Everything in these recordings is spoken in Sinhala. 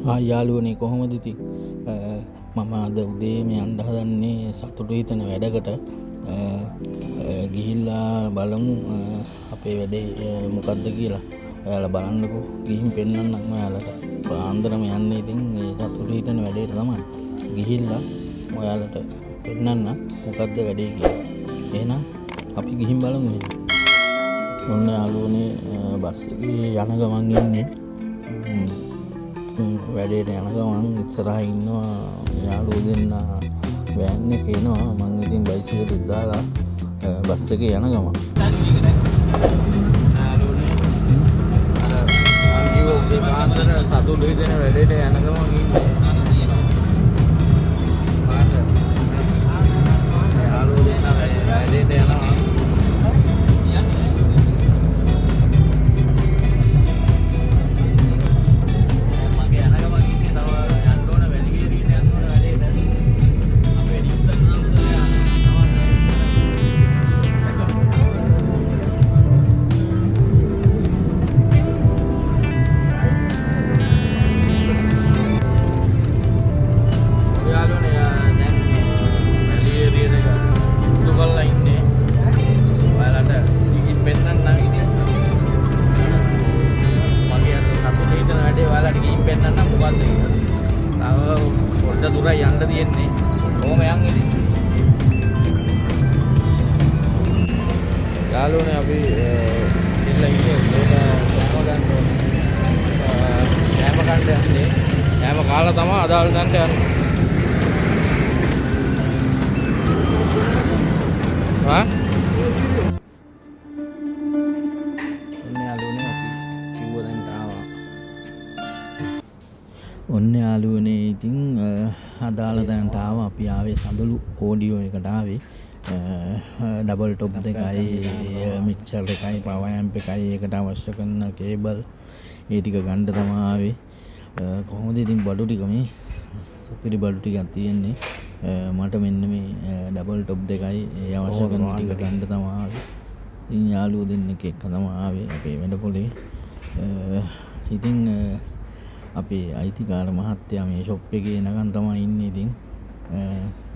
යාළුවනේ කොහොමද ඉතින් මම අද උදේම යන්න හදන්නේ සතුටු හිතන වැඩකට ගිහිල්ලා බලමු අපේ වැඩේ මොකද්ද කියලා. ඔයාලා බලන්නකෝ ගිහින් පෙන්නන්නම් ඔයාලට. පාන්දරම යන්නේ ඉතින් ඒ සතුටු හිතන වැඩේට තමයි. ගිහිල්ලා ඔයාලට පෙන්නන්න මොකද්ද වැඩේ කියලා. එහෙනම් අපි ගිහින් බලමු එහෙනම්. ඔන්න යාළුවනේ බස් එකේ යන ගමන් ඉන්නේ. වැඩේට යන ගමන් ඉස්සරහා ඉන්නවා යාළුවෝ දෙන්න වෑන් එකේ එනවා. මං ඉතින් බයිසිකලෙත් දාලා බස් එකේ යන ගමන් යාළුවනේ අර මං කිව්ව උදේ පාන්දර සතුටුයි දෙන වැඩේට යන ගමන් ඉන්නේ. යාළුවෝ දෙන්න වැඩේට යනවා. දුරයි යන්න තියෙන්නේ. කොහොම යන් ඉතින්. යාළුවනේ අපි ඉල්ල ඉන්නේ කෑම ගන්න ඕනේ. කෑම ගන්න යන්නේ. කෑම කාලා තමයි අදාළ තැනට යන්නේ. ඔන්න යාළුවනේ ඉතින් අදාළ තැනට ආවා. අපි ආවේ සඳලු ඕඩියෝ එකට ආවේ. ඩබල් ටොප් දෙකයි මික්සර් එකයි පවර් ඇම්ප් එකයි ඒකට අවශ්‍ය කරන කේබල් ඒ ටික ගන්න තමයි ආවේ. කොහොමද ඉතින් බඩු ටික මේ සුපිරි බඩු ටිකක් තියෙන්නේ. මට මෙන්න මේ ඩබල් ටොප් දෙකයි ඒ අවශ්‍ය කරන ටික ගන්න තමයි ආවේ. ඉතින් යාළුවෝ දෙන්නෙක් එක්ක තමයි ආවේ අපේ වැඩපොලේ. ඉතින් අපේ අයිතිකාර මහත්තයා මේ ෂොප් එකේ නගන් තමයි ඉන්නේ. ඉතින්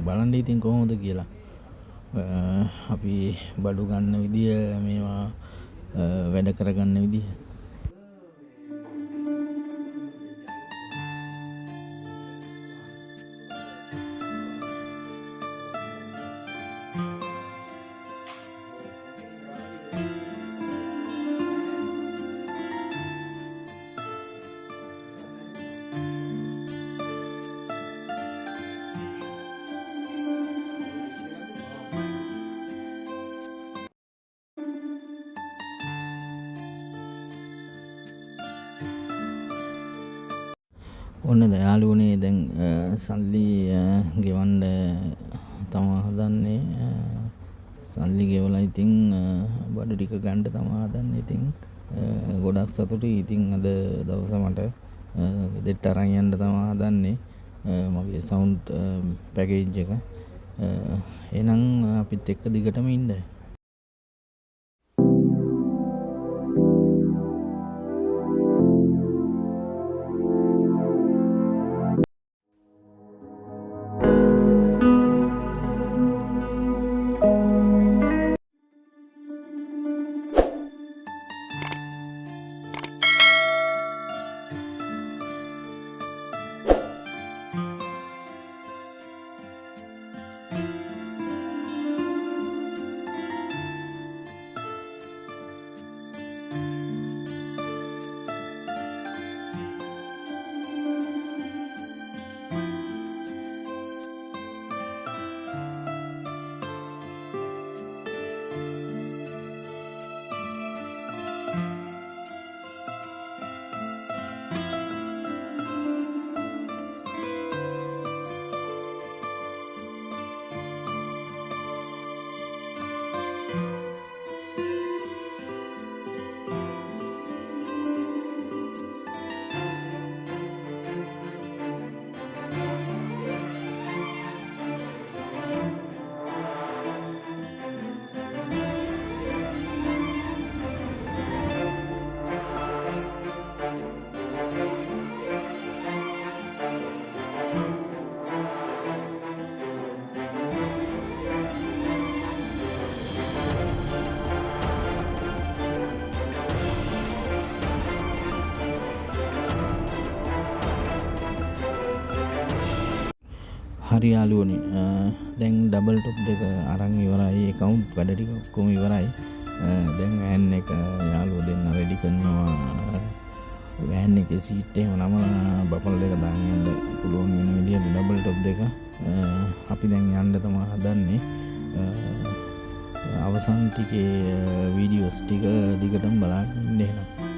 බලන්න ඉතින් කොහොමද කියලා. අපි බඩු ගන්න විදිය මේවා වැඩ කරගන්න විදිය. ඔන්න යාළුවනේ දැන් සල්ලි ගෙවන්න තමා හදන්නේ. සල්ලි ගෙවලා ඉතින් බඩු ටික ගන්න තමා හදන්නේ. ඉතින් ගොඩක් සතුටුයි. ඉතින් අද දවස මට ගෙදරට අරන් යන්න තමා හදන්නේ මගේ සවුන්ඩ් පැකේජ් එක. එහෙනම් අපිත් එක්ක දිගටම ඉන්න. හරි යාළුවනේ දැන් ඩබල් ටොප් දෙක අරන් ඉවරයි account වැඩ ටික ඔක්කොම ඉවරයි දැන් වෑන් එක යාළුවෝ දෙන්න රෙඩි කරනවා වෑන් එකේ සීට් එක නම බපල් දෙක දාන්න යන්න පුළුවන් වෙන විදිහට ඩබල් ටොප් දෙක අපි දැන් යන්න තමයි හදන්නේ අවසන් ටිකේ වීඩියෝස් ටික දිගටම බලන්න ඉන්න එහෙනම්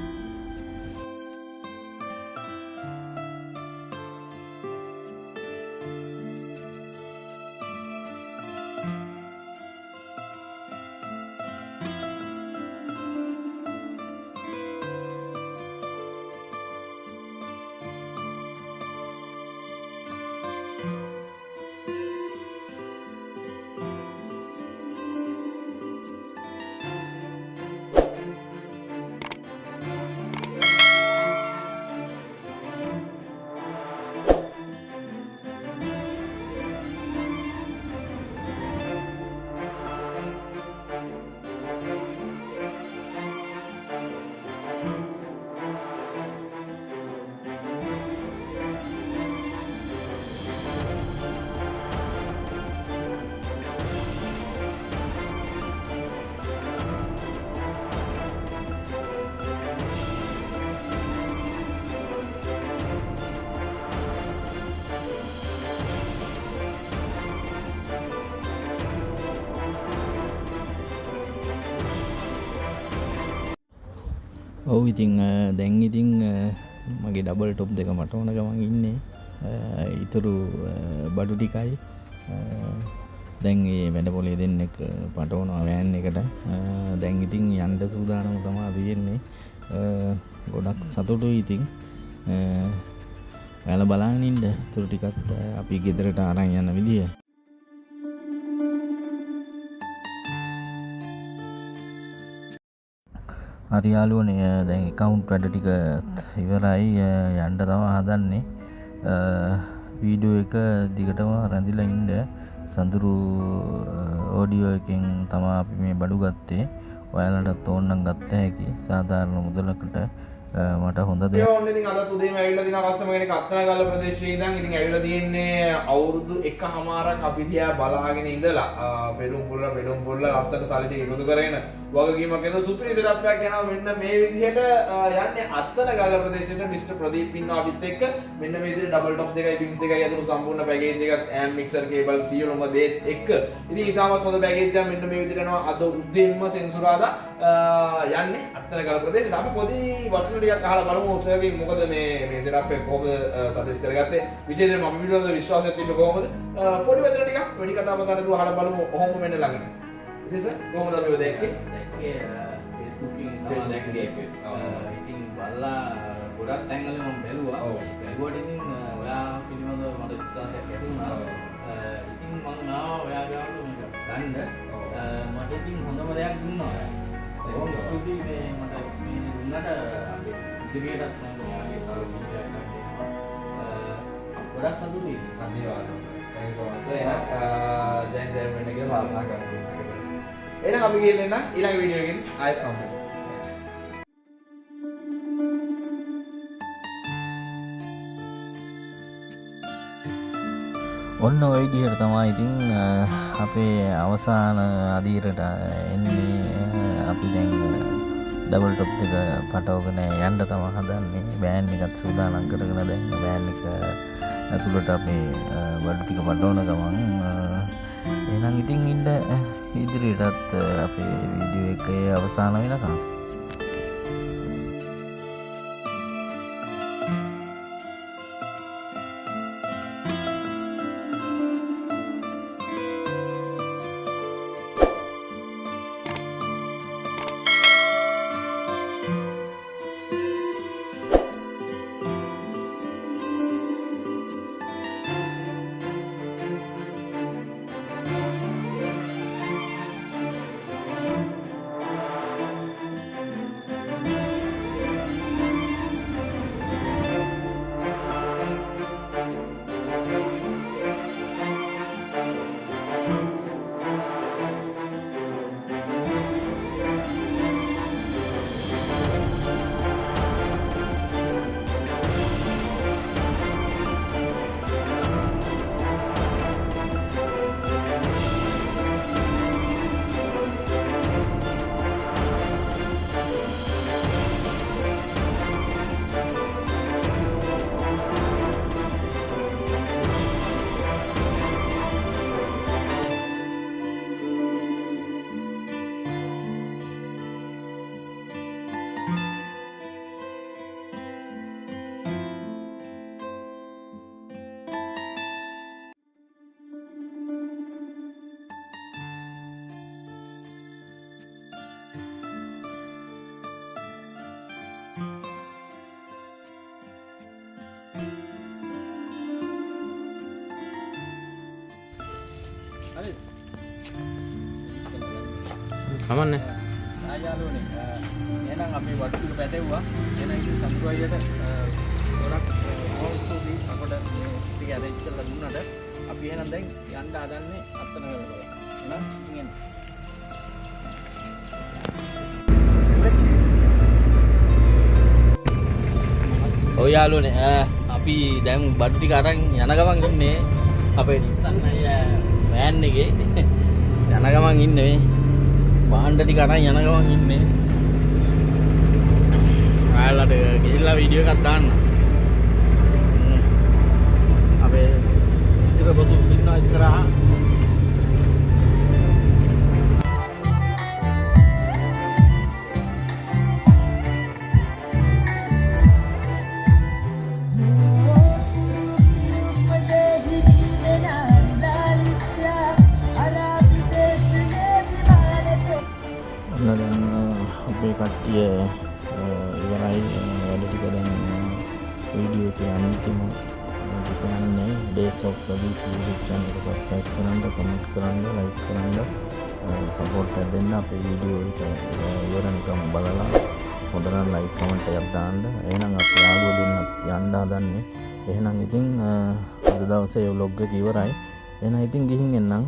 ඔව් ඉතින් දැන් ඉතින් මගේ ඩබල් ටොප් දෙක මට ඕන ගමන් ඉන්නේ ඊතුරු බඩු ටිකයි දැන් මේ වැඩ පොලේ දෙන්නෙක් පටවනවා වෑන් එකට දැන් ඉතින් යන්න සූදානම් තමයි වෙන්නේ ගොඩක් සතුටුයි ඉතින් ඔයාලා බලන්න ඉන්න ඊතුරු ටිකත් අපි ගෙදරට අරන් යන විදිය හරි යාළුවනේ දැන් account වැඩ ටික ඉවරයි යන්න තමයි හදන්නේ වීඩියෝ එක දිගටම රැඳිලා ඉන්න සඳුරු ඔඩියෝ එකෙන් තමයි අපි මේ බඩු ගත්තේ ඔයාලටත් ඕන නම් ගත්ත හැකි සාධාරණ මුදලකට මට හොඳ දෙයක් ඕනේ ඉතින් අදත් උදේම ඇවිල්ලා දිනා කස්ටමර් කෙනෙක් අත්තනගල්ල ප්‍රදේශයේ ඉඳන් ඉතින් ඇවිල්ලා තියෙන්නේ අවුරුදු 1කමාරක් අපි දිහා බලාගෙන ඉඳලා පෙරුම් පුරලා ලස්සට සල්ලි ටික එකතු කරගෙන වගකීමක් එන සුපිරි සෙටප් එකක් යනවා මෙන්න මේ විදිහට යන්නේ අත්තනගල්ල ප්‍රදේශයේ මිස්ටර් ප්‍රදීප් ඉන්නවා අපිත් එක්ක මෙන්න මේ විදිහට ඩබල් টොප් දෙකයි පින්ස් දෙකයි අතර සම්පූර්ණ පැකේජ් එකත් ඇම් මික්සර් කේබල් සියලුම දේත් එක්ක ඉතින් ඊටමත් හොඳ පැකේජ් එකක් මෙන්න මේ විදිහට යනවා අද උදේම සෙන්සුරාදා යන්නේ අත්තනගල්ල ප්‍රදේශයට අපි පොඩි වටින ටිකක් අහලා බලමු සර්ගෙන් මොකද මේ සෙටප් එක කොහොමද සජෙස්ට් කරගත්තේ විශේෂයෙන්ම අපි පිළිබඳව විශ්වාසයක් තිබ්බේ කොහොමද පොඩි වචන ටිකක් වැඩි කතා බහ කරලා අහලා බලමු ඔහොම මෙන්න ළඟින් ඉතින් සර් කොහොමද අපි දැක්කේ Facebook එකෙන් දැක්කේ ඉතින් බලලා ගොඩක් තැන්වල මම බැලුවා බැලුවට ඉතින් ඔයා පිළිබඳව මට විශ්වාසයක් ඇති වුණා ඉතින් මම ආවා ඔයා ගාවට මේක ගන්න මට ඉතින් හොඳම දෙයක් දුන්නා ඔයා ඒක ස්තුතියි මේ මට මේ දුන්නට අපි ඉදිරියටත් මම ඔයාගේ තව වීඩියෝ එකක් ගන්නවා ගොඩක් සතුටුයි අනිවාර්යයෙන් thank you so much Jayan Jayan වෙන්න කියලා ප්‍රාර්ථනා කරනවා එහෙනම් අපි ගිහින් එන්න ඊළඟ වීඩියෝ එකකින් ආයෙත් හම්බෙමු ඔන්න ඔය විදිහට තමයි ඉතින් අපේ අවසාන අදියරට එන්නේ අපි දැන් ඩබල් টොප් එක පටවගෙන යන්න තමයි හදන්නේ බෑන් එකත් සූදානම් කරගෙන දැන් බෑන් එක ඇතුළට අපි බඩු ටික පටවන ගමන් එහෙනම් ඉතින් ඉන්න ඉදිරියටත් අපේ වීඩියෝ එකේ අවසාන වෙනකම් කමන්නේ. ආයාලුනේ එහෙනම් අපි වඩු ටික පැටවුවා. එහෙනම් ඉතින් සම්පූර්ණ අයියට ගොඩක් ඕස්තුදී අපට ටික අරේන්ජ් කරලා දුන්නාට අපි එහෙනම් දැන් යන්න හදන්නේ අත්තන කරලා. එහෙනම් ඉතින් ඔය යාළුවනේ අපි දැන් බඩු ටික අරන් යන ගමන් ඉන්නේ අපේ නිස්සන් අයියා වෑන් එකේ යන ගමන් ඉන්නේ මේ භාණ්ඩ ටික අරන් යන ගමන් ඉන්නේ ඔයාලට ගිහිල්ලා වීඩියෝ එකක් දාන්න අපේ ඉස්සර බොතු ඉන්නවා ඉස්සරහා අපේ කට්ටිය ඉවරයි වැඩ ටික දැන් වීඩියෝ එක අන්තිම කරන්නේ Days of Studies YouTube channel එක subscribe කරන්න, comment කරන්න, like කරන්න, support එකක් දෙන්න. අපේ වීඩියෝ එක ඉවරනකම් බලලා හොඳ නම් like comment එකක් දාන්න. එහෙනම් අපි යාළුවෝ දෙන්නත් යන්න හදන්නේ. එහෙනම් ඉතින් අද දවසේ vlog එක ඉවරයි. එහෙනම් ඉතින් ගිහින් එන්නම්.